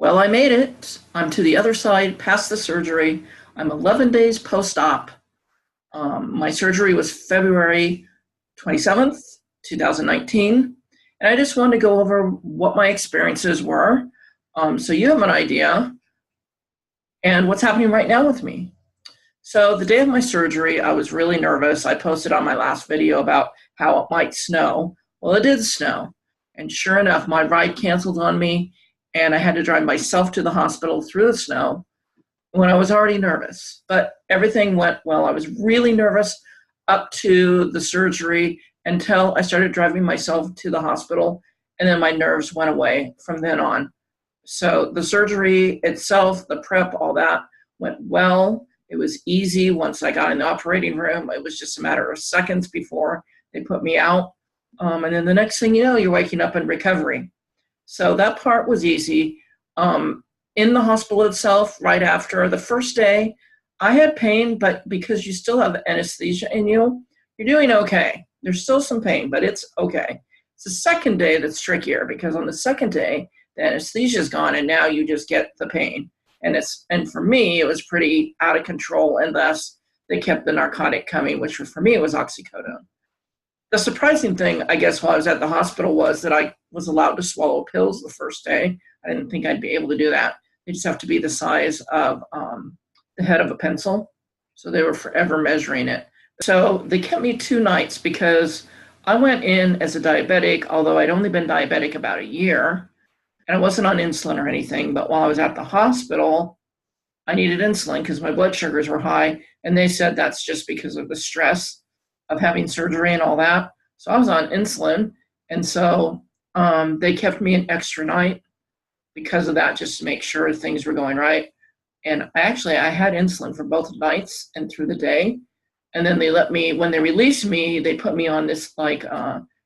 Well, I made it. I'm to the other side, past the surgery. I'm 11 days post-op. My surgery was February 27th, 2019. And I just wanted to go over what my experiences were, so you have an idea, and what's happening right now with me. So the day of my surgery, I was really nervous. I posted on my last video about how it might snow. Well, it did snow. And sure enough, my ride canceled on me, and I had to drive myself to the hospital through the snow when I was already nervous. But everything went well. I was really nervous up to the surgery until I started driving myself to the hospital, and then my nerves went away from then on. So the surgery itself, the prep, all that went well. It was easy once I got in the operating room. It was just a matter of seconds before they put me out. And then the next thing you know, you're waking up in recovery. So that part was easy. In the hospital itself, right after the first day, I had pain, but because you still have anesthesia in you, you're doing okay. There's still some pain, but it's okay. It's the second day that's trickier, because on the second day, the anesthesia is gone, and now you just get the pain. And for me, it was pretty out of control unless they kept the narcotic coming, which for me, it was oxycodone. The surprising thing, I guess, while I was at the hospital was that I was allowed to swallow pills the first day. I didn't think I'd be able to do that. They just have to be the size of the head of a pencil. So they were forever measuring it. So they kept me 2 nights because I went in as a diabetic, although I'd only been diabetic about a year. And I wasn't on insulin or anything. But while I was at the hospital, I needed insulin because my blood sugars were high. And they said that's just because of the stress of having surgery and all that. So I was on insulin. And so they kept me an extra night because of that, just to make sure things were going right. And I had insulin for both nights and through the day. And then they let me, when they released me, they put me on this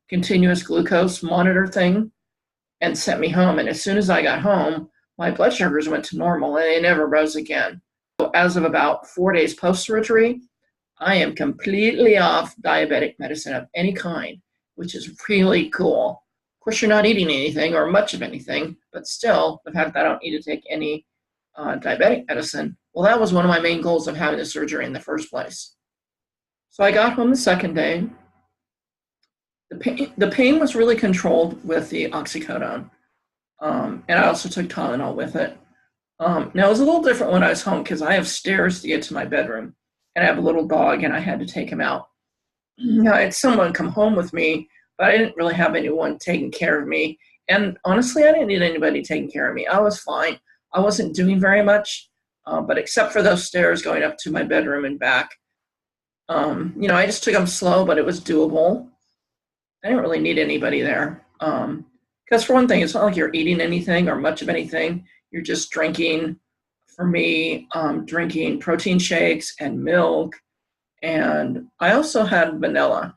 continuous glucose monitor thing and sent me home. And as soon as I got home, my blood sugars went to normal and they never rose again. So as of about 4 days post-surgery, I am completely off diabetic medicine of any kind, which is really cool. Of course, you're not eating anything or much of anything, but still, the fact that I don't need to take any diabetic medicine, well, that was one of my main goals of having the surgery in the first place. So I got home the second day. The pain was really controlled with the oxycodone, and I also took Tylenol with it. Now, it was a little different when I was home because I have stairs to get to my bedroom, and I have a little dog, and I had to take him out. I had someone come home with me, but I didn't really have anyone taking care of me. And honestly, I didn't need anybody taking care of me. I was fine. I wasn't doing very much, but except for those stairs going up to my bedroom and back, I just took them slow, but it was doable. I didn't really need anybody there. Because for one thing, it's not like you're eating anything or much of anything. You're just drinking, for me, drinking protein shakes and milk. And I also had vanilla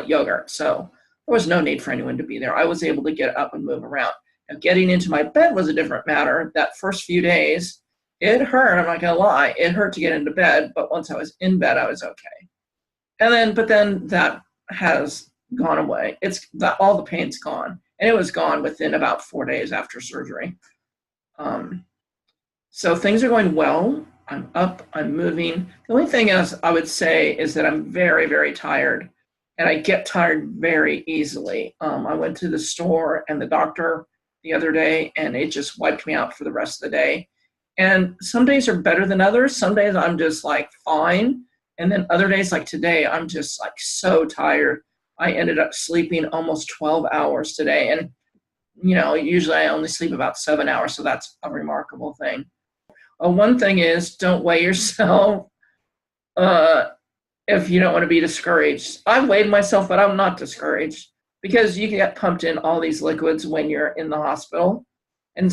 yogurt. So there was no need for anyone to be there. I was able to get up and move around. Now, getting into my bed was a different matter. That first few days, it hurt. I'm not going to lie. It hurt to get into bed. But once I was in bed, I was okay. But then that has gone away. All the pain's gone. And it was gone within about 4 days after surgery. So things are going well. I'm up, I'm moving. The only thing else I would say is that I'm very, very tired. And I get tired very easily. I went to the store and the doctor the other day, and it just wiped me out for the rest of the day. And some days are better than others. Some days I'm just fine. And then other days like today, I'm just so tired. I ended up sleeping almost 12 hours today. And, usually I only sleep about 7 hours. So that's a remarkable thing. One thing is, don't weigh yourself if you don't want to be discouraged. I've weighed myself, but I'm not discouraged because you get pumped in all these liquids when you're in the hospital. And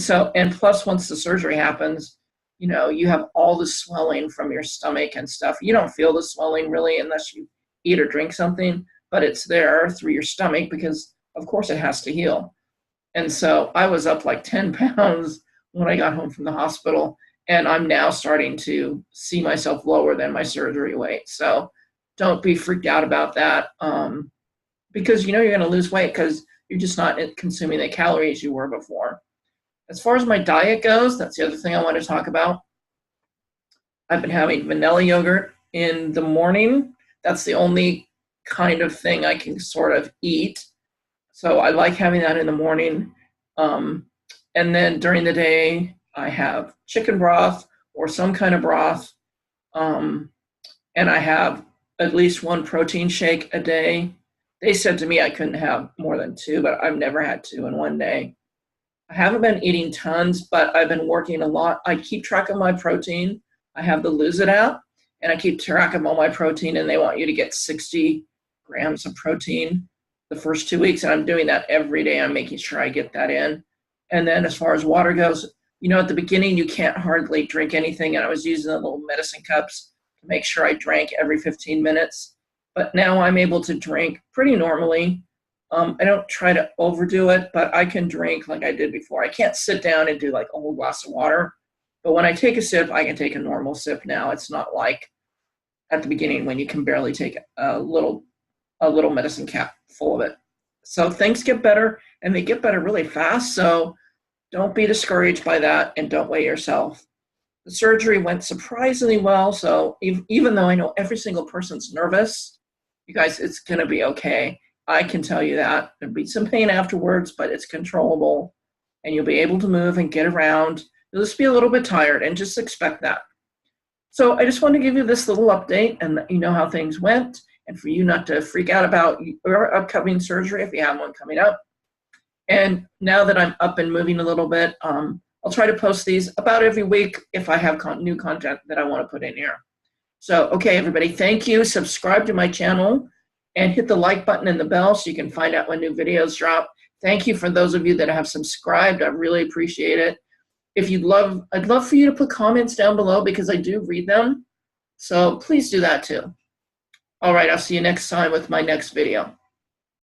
plus once the surgery happens, you have all the swelling from your stomach and stuff. You don't feel the swelling really unless you eat or drink something, but it's there through your stomach because, of course, it has to heal. And so I was up 10 pounds when I got home from the hospital, and I'm now starting to see myself lower than my surgery weight. So don't be freaked out about that because you're going to lose weight because you're just not consuming the calories you were before. As far as my diet goes, that's the other thing I want to talk about. I've been having vanilla yogurt in the morning. That's the only kind of thing I can sort of eat. So I like having that in the morning. And then during the day, I have chicken broth or some kind of broth. And I have at least one protein shake a day. They said to me I couldn't have more than 2, but I've never had 2 in one day. I haven't been eating tons, but I've been working a lot. I keep track of my protein. I have the Lose It app, and I keep track of all my protein, and they want you to get 60 grams of protein the first 2 weeks, and I'm doing that every day. I'm making sure I get that in. And then as far as water goes, you know, at the beginning, you can't hardly drink anything, and I was using the little medicine cups to make sure I drank every 15 minutes. But now I'm able to drink pretty normally. I don't try to overdo it, but I can drink like I did before. I can't sit down and do like a whole glass of water. But when I take a sip, I can take a normal sip now. It's not like at the beginning when you can barely take a little medicine cap full of it. So things get better, and they get better really fast. So don't be discouraged by that, and don't weigh yourself. The surgery went surprisingly well. So even though I know every single person's nervous, you guys, it's going to be okay. I can tell you that. There'll be some pain afterwards, but it's controllable, and you'll be able to move and get around. You'll just be a little bit tired, and just expect that. So I just want to give you this little update and let you know how things went, and for you not to freak out about your upcoming surgery if you have one coming up. And now that I'm up and moving a little bit, I'll try to post these about every week if I have new content that I want to put in here. So, okay, everybody, thank you. Subscribe to my channel and hit the like button and the bell so you can find out when new videos drop. Thank you for those of you that have subscribed. I really appreciate it. If you'd love, I'd love for you to put comments down below because I do read them. So please do that too. All right, I'll see you next time with my next video.